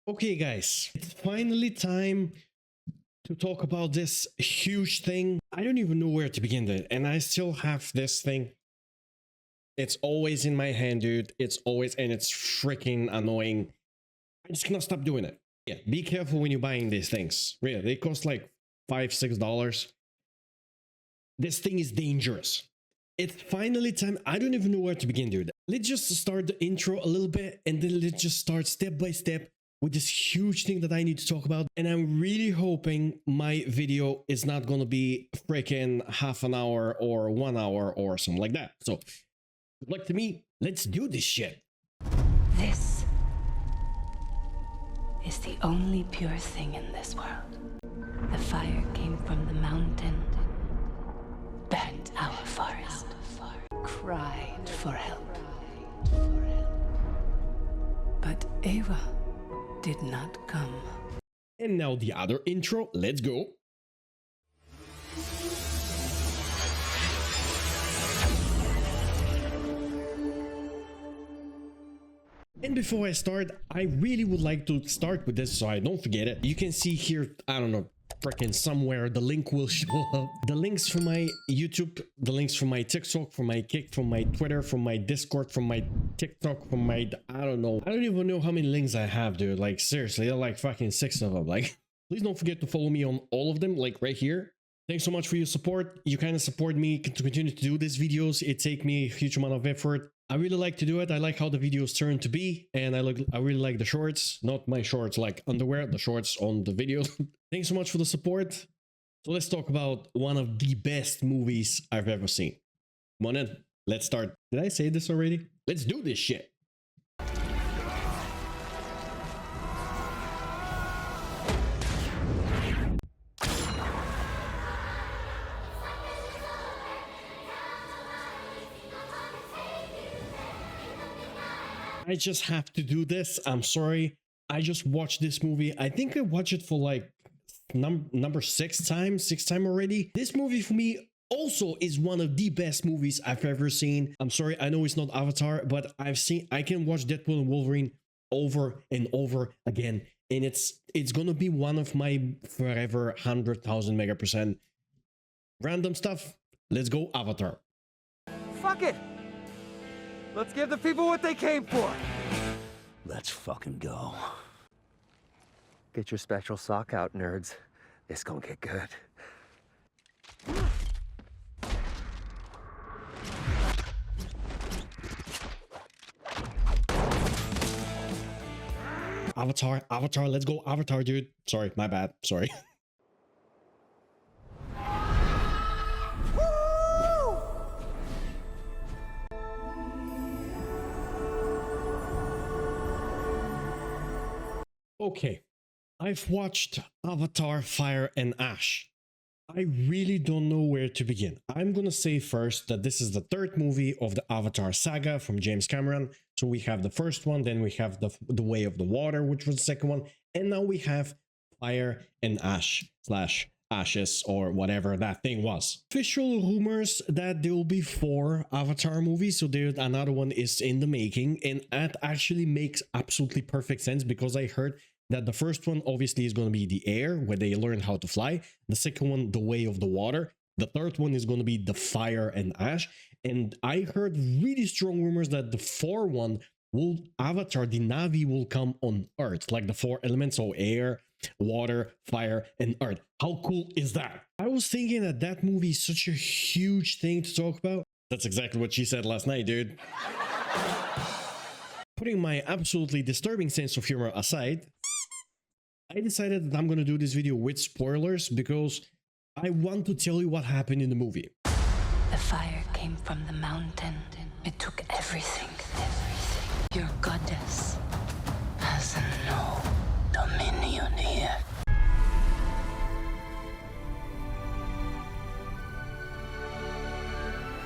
Okay, guys, it's finally time to talk about this huge thing. I don't even know where to begin with, and I still have this thing. It's always in my hand, dude. It's freaking annoying. I just cannot stop doing it. Yeah, be careful when you're buying these things. Really, they cost like $5-6. This thing is dangerous. It's finally time. I don't even know where to begin, dude. Let's just start the intro a little bit, and then let's just start step by step with this huge thing that I need to talk about. And I'm really hoping my video is not gonna be freaking half an hour or 1 hour or something like that. So good luck to me. Let's do this shit. This is the only pure thing in this world. The fire came from the mountain, burnt our forest, cried for help. But Ava did not come. And now the other intro. Let's go. And before I start, I really would like to start with this so I don't forget it. You can see here, I don't know, freaking somewhere the link will show up. The links from my YouTube, the links from my TikTok, from my Kick, from my Twitter, from my Discord, from my TikTok, from my, I don't know. I don't even know how many links I have, dude. Like, seriously, there are like fucking 6 of them. Like, please don't forget to follow me on all of them, like right here. Thanks so much for your support. You kind of support me to continue to do these videos. It takes me a huge amount of effort. I really like to do it. I like how the videos turn to be, and I really like the shorts, not my shorts like underwear, the shorts on the video. Thanks so much for the support. So let's talk about one of the best movies I've ever seen. Come on in, let's start. Did I say this already? Let's do this shit. I just have to do this. I'm sorry. I just watched this movie. I think I watched it for like number six time already. This movie for me also is one of the best movies I've ever seen. I'm sorry. I know it's not Avatar, but I can watch Deadpool and Wolverine over and over again. And it's going to be one of my forever 100,000 mega% random stuff. Let's go Avatar. Fuck it! Let's give the people what they came for! Let's fucking go. Get your special sock out, nerds. This gonna get good. Avatar, let's go Avatar, dude. Sorry, my bad, sorry. Okay, I've watched Avatar, Fire and Ash. I really don't know where to begin. I'm gonna say first that this is the third movie of the Avatar saga from James Cameron. So we have the first one, then we have the Way of the Water, which was the second one, and now we have Fire and Ash / Ashes or whatever that thing was. Official rumors that there will be 4 Avatar movies, so there another one is in the making, and that actually makes absolutely perfect sense because I heard that the first one obviously is going to be the air, where they learn how to fly. The second one, the Way of the Water. The third one is going to be the Fire and Ash. And I heard really strong rumors that the 4th one will Avatar, the Na'vi will come on Earth, like the 4 elements, so air, water, fire, and earth. How cool is that? I was thinking that that movie is such a huge thing to talk about. That's exactly what she said last night, dude. Putting my absolutely disturbing sense of humor aside, I decided that I'm going to do this video with spoilers because I want to tell you what happened in the movie. The fire came from the mountain. It took everything. Your goddess has no dominion here.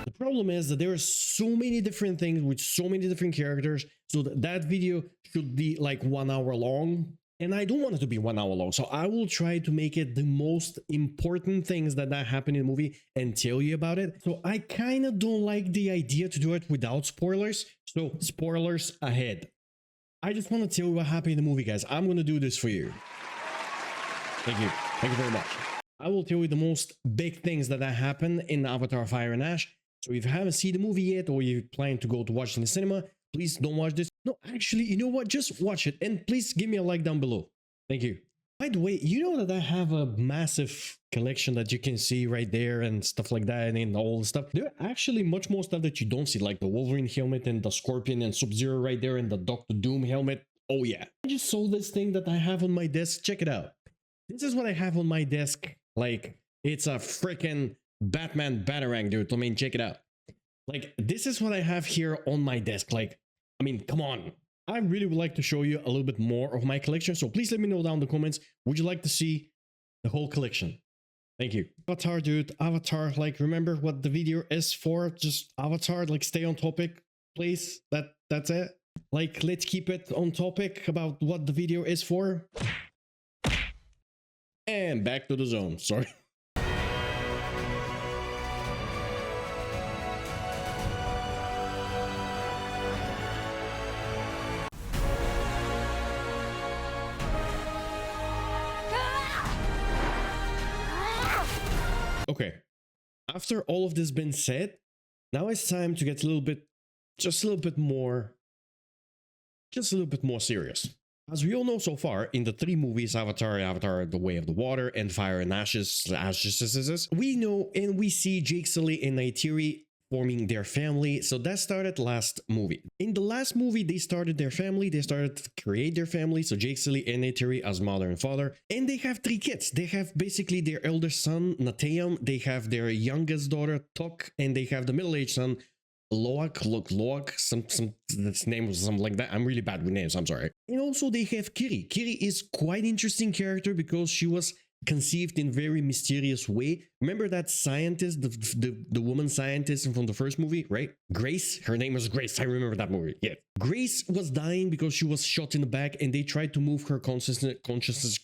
The problem is that there are so many different things with so many different characters, so that video should be like 1 hour long. And I don't want it to be 1 hour long, so I will try to make it the most important things that happen in the movie and tell you about it. So I kind of don't like the idea to do it without spoilers. So spoilers ahead. I just want to tell you what happened in the movie, guys. I'm going to do this for you. Thank you. Thank you very much. I will tell you the most big things that happened in Avatar Fire and Ash. So if you haven't seen the movie yet, or you plan to go to watch it in the cinema, please don't watch this. No, actually, you know what? Just watch it. And please give me a like down below. Thank you. By the way, you know that I have a massive collection that you can see right there and stuff like that, and all the stuff. There are actually much more stuff that you don't see, like the Wolverine helmet and the Scorpion and Sub-Zero right there and the Doctor Doom helmet. Oh yeah. I just saw this thing that I have on my desk. Check it out. This is what I have on my desk. Like, it's a freaking Batman Batarang, dude. I mean, check it out. Like, this is what I have here on my desk. Like, I mean, come on. I really would like to show you a little bit more of my collection, so please let me know down in the comments. Would you like to see the whole collection? Thank you. Avatar, dude. Avatar, like, remember what the video is for? Just Avatar, like, stay on topic, please. That's it. Like, let's keep it on topic about what the video is for. And back to the zone. Sorry. Okay, after all of this been said, now it's time to get a little bit more serious. As we all know so far, in the 3 movies, Avatar, The Way of the Water, and Fire and Ashes, we know and we see Jake Sully and Neytiri forming their family. So that started last movie. In the last movie, they started their family. They started to create their family. So Jake Sully and Neytiri as mother and father. And they have 3 kids. They have basically their elder son, Nateyam. They have their youngest daughter, Tok. And they have the middle-aged son, Loak, this name was something like that. I'm really bad with names, I'm sorry. And also they have Kiri. Kiri is quite interesting character because she was conceived in very mysterious way. Remember that scientist, the woman scientist from the first movie, right? Grace, her name was Grace. I remember that movie. Yeah. Grace was dying because she was shot in the back, and they tried to move her consciousnesses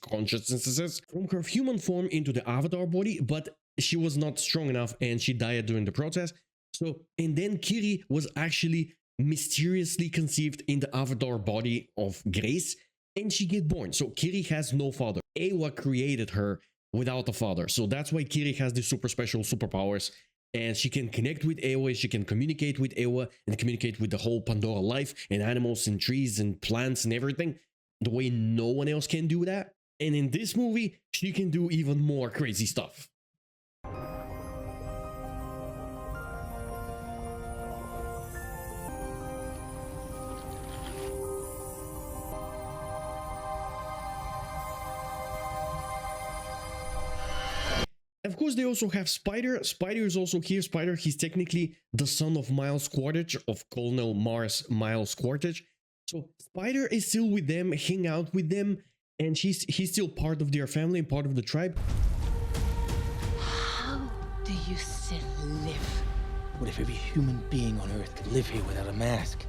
from her human form into the Avatar body, but she was not strong enough and she died during the process. So, and then Kiri was actually mysteriously conceived in the Avatar body of Grace, and she get born. So Kiri has no father. Eywa created her without a father. So that's why Kiri has these super special superpowers, and she can connect with Eywa, she can communicate with Eywa, and communicate with the whole Pandora life and animals and trees and plants and everything, the way no one else can do that. And in this movie, she can do even more crazy stuff. Of course, they also have Spider. Spider is also here. Spider, he's technically the son of Miles Quaritch, of Colonel Miles Quaritch. So Spider is still with them, hang out with them, and he's still part of their family and part of the tribe. How do you still live? What if every human being on Earth could live here without a mask?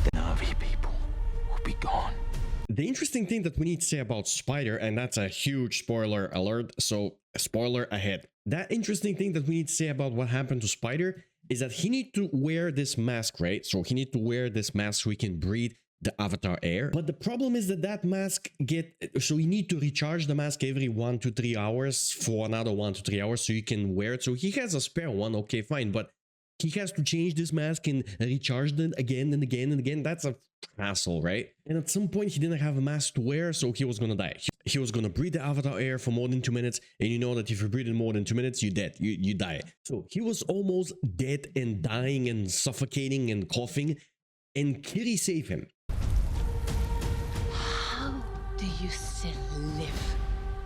The Na'vi people will be gone. The interesting thing that we need to say about Spider, and that's a huge spoiler alert, so spoiler ahead. That interesting thing that we need to say about what happened to Spider is that he need to wear this mask, right? So he need to wear this mask so he can breathe the Avatar air. But the problem is that mask so you need to recharge the mask every 1 to 3 hours for another 1 to 3 hours so you can wear it. So he has a spare one, okay, fine, but he has to change this mask and recharge it again and again and again. That's a hassle, right? And at some point he didn't have a mask to wear, so he was gonna die. He was gonna breathe the Avatar air for more than 2 minutes, and you know that if you breathe it more than 2 minutes, you're dead. You die. So he was almost dead and dying and suffocating and coughing, and Kiri saved him. How do you still live?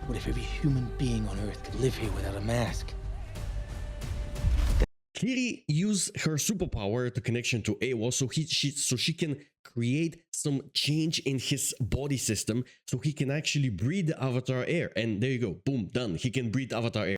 What if every human being on Earth could live here without a mask? Kiri used her superpower, the connection to Eywa, so she can create some change in his body system, so he can actually breathe the Avatar air. And there you go, boom, done. He can breathe Avatar air.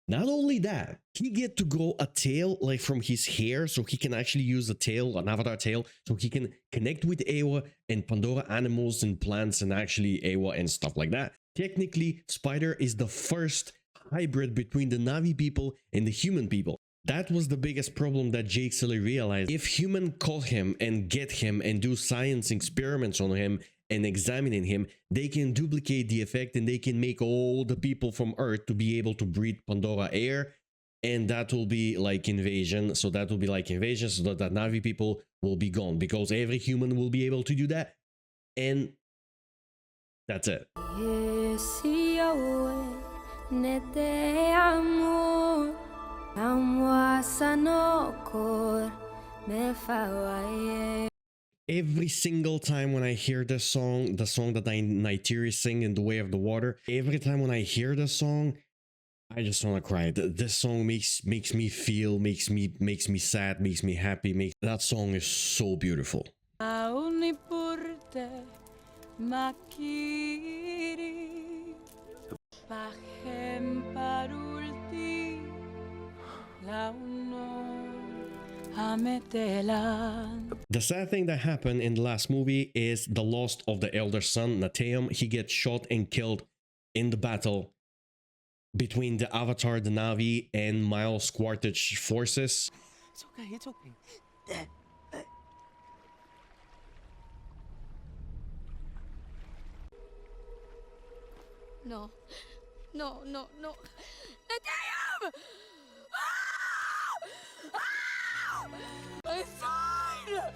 Not only that, he get to grow a tail like from his hair, so he can actually use a tail, an Avatar tail, so he can connect with Eywa and Pandora animals and plants and actually Eywa and stuff like that. Technically, Spider is the first hybrid between the Na'vi people and the human people. That was the biggest problem that Jake Sully realized. If human caught him and get him and do science experiments on him and examining him, they can duplicate the effect and they can make all the people from Earth to be able to breathe Pandora air, and that will be like invasion. So that will be like invasion, so that the Na'vi people will be gone because every human will be able to do that, and that's it. Every single time when I hear this song, the song that Neytiri sing in The Way of the Water, every time when I hear this song, I just want to cry. This song makes me feel, makes me sad, makes me happy. That song is so beautiful. The sad thing that happened in the last movie is the loss of the elder son, Nateum. He gets shot and killed in the battle between the Avatar, the Na'vi, and Miles Quaritch forces. It's okay, it's okay. No. No, no, no. Nateum! My son!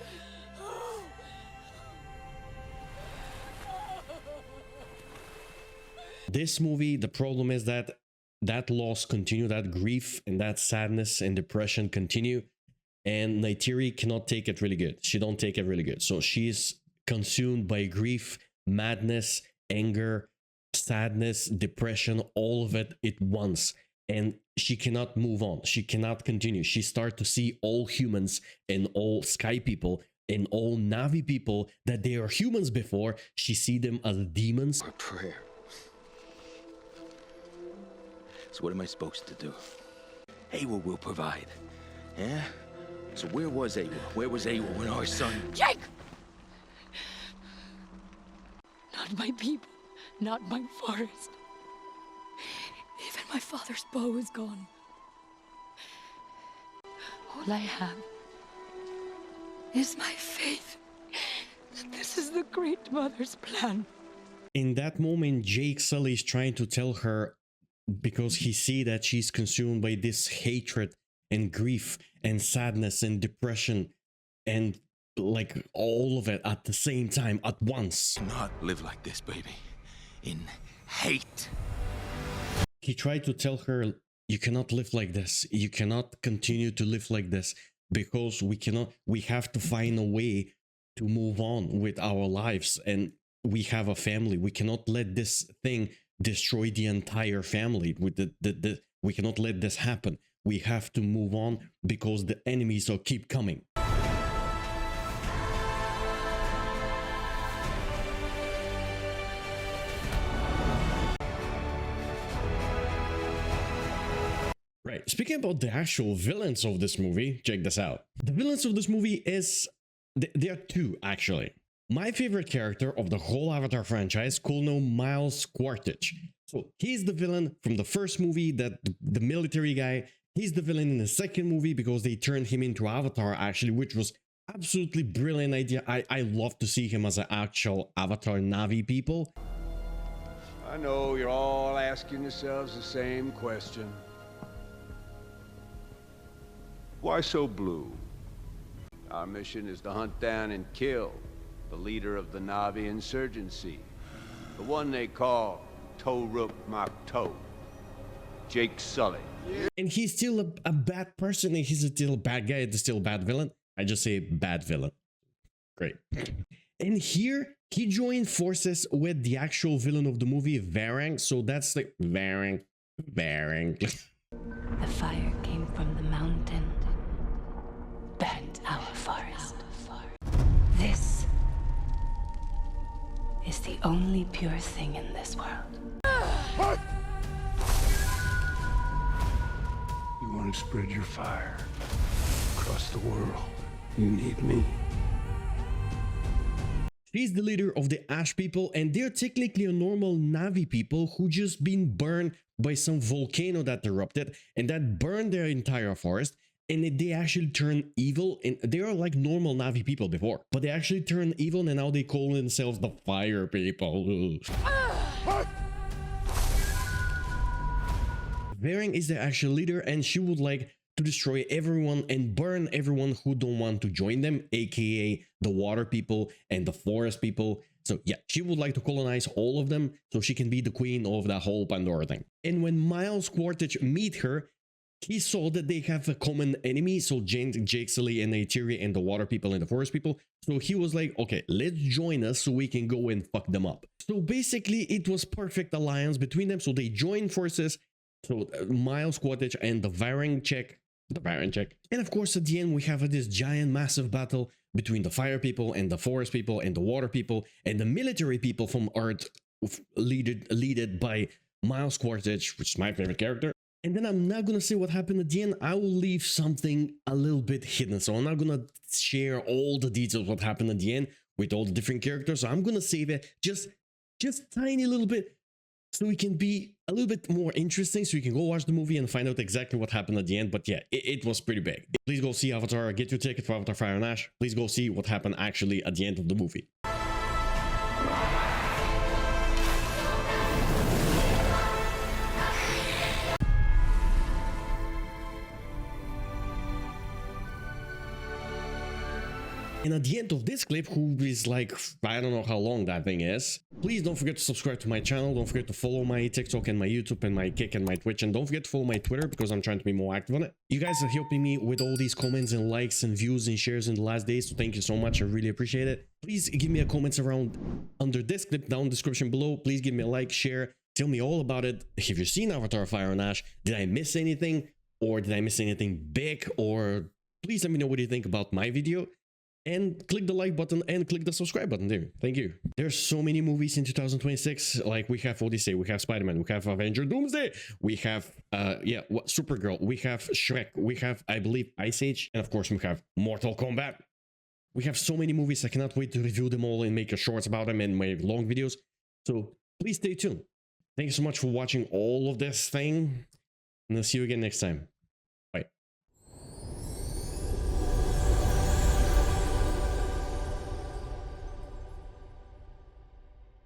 This movie, the problem is that loss continue, that grief and that sadness and depression continue, and Neytiri cannot take it really good. She don't take it really good. So she's consumed by grief, madness, anger, sadness, depression, all of it at once. And she cannot move on. She cannot continue. She starts to see all humans and all sky people and all Na'vi people that they are humans before. She see them as demons. Our prayer. So what am I supposed to do? Awa will provide. Yeah? So where was Awa? Where was Awa when our son... Jake! Not my people, not my forest. Even my father's bow is gone. All I have is my faith that this is the Great Mother's plan. In that moment, Jake Sully is trying to tell her, because he see that she's consumed by this hatred and grief and sadness and depression and like all of it at the same time at once. Do not live like this, baby. In hate. He tried to tell her, you cannot live like this. You cannot continue to live like this, because we have to find a way to move on with our lives, and we have a family. We cannot let this thing destroy the entire family. With we cannot let this happen. We have to move on because the enemies will keep coming. Right, speaking about the actual villains of this movie, check this out. The villains of this movie there are two, actually. My favorite character of the whole Avatar franchise, called now Miles Quaritch. So he's the villain from the first movie, that the military guy. He's the villain in the second movie because they turned him into Avatar, actually, which was absolutely brilliant idea. I love to see him as an actual Avatar Na'vi people. I know you're all asking yourselves the same question. Why so blue? Our mission is to hunt down and kill the leader of the Na'vi insurgency, the one they call Toruk Makto, Jake Sully. And he's still a bad person, and he's still a bad guy, he's still a bad villain. I just say bad villain. Great. And here, he joined forces with the actual villain of the movie, Varang. So that's like Varang. The fire came from the mountain, burnt our forest. This is the only pure thing in this world. You want to spread your fire across the world. You need me. She's the leader of the Ash people, and they're technically a normal Na'vi people who just been burned by some volcano that erupted and that burned their entire forest. And they actually turned evil, and they are like normal Navi people before, but they actually turned evil, and now they call themselves the Fire People. Varing is their actual leader, and she would like to destroy everyone and burn everyone who don't want to join them, aka the Water People and the Forest People. So yeah, she would like to colonize all of them so she can be the queen of that whole Pandora thing. And when Miles Quaritch meet her, he saw that they have a common enemy, so Jake Sully and Neytiri and the Water People and the Forest People. So he was like, okay, let's join us so we can go and fuck them up. So basically, it was perfect alliance between them. So they joined forces. So Miles Quaritch and the Varing check. And of course, at the end, we have this giant, massive battle between the Fire People and the Forest People and the Water People and the military people from Earth, leaded by Miles Quaritch, which is my favorite character. And then I'm not gonna say what happened at the end. I will leave something a little bit hidden. So I'm not gonna share all the details what happened at the end with all the different characters. So I'm gonna save it just tiny little bit so it can be a little bit more interesting. So you can go watch the movie and find out exactly what happened at the end. But yeah, it was pretty big. Please go see Avatar. Get your ticket for Avatar Fire and Ash. Please go see what happened actually at the end of the movie. And at the end of this clip, who is like, I don't know how long that thing is, please don't forget to subscribe to my channel. Don't forget to follow my TikTok and my YouTube and my Kick and my Twitch. And don't forget to follow my Twitter because I'm trying to be more active on it. You guys are helping me with all these comments and likes and views and shares in the last days. So thank you so much. I really appreciate it. Please give me a comments around under this clip down in the description below. Please give me a like, share, tell me all about it. If you've seen Avatar Fire and Ash, did I miss anything? Or did I miss anything big? Or please let me know what you think about my video. And click the like button and click the subscribe button there. Thank you. There's so many movies in 2026. Like we have Odyssey, we have Spider-Man, we have Avenger Doomsday, we have Supergirl, we have Shrek, we have, I believe, Ice Age, and of course we have Mortal Kombat. We have so many movies. I cannot wait to review them all and make a shorts about them and make long videos. So please stay tuned. Thank you so much for watching all of this thing, and I'll see you again next time.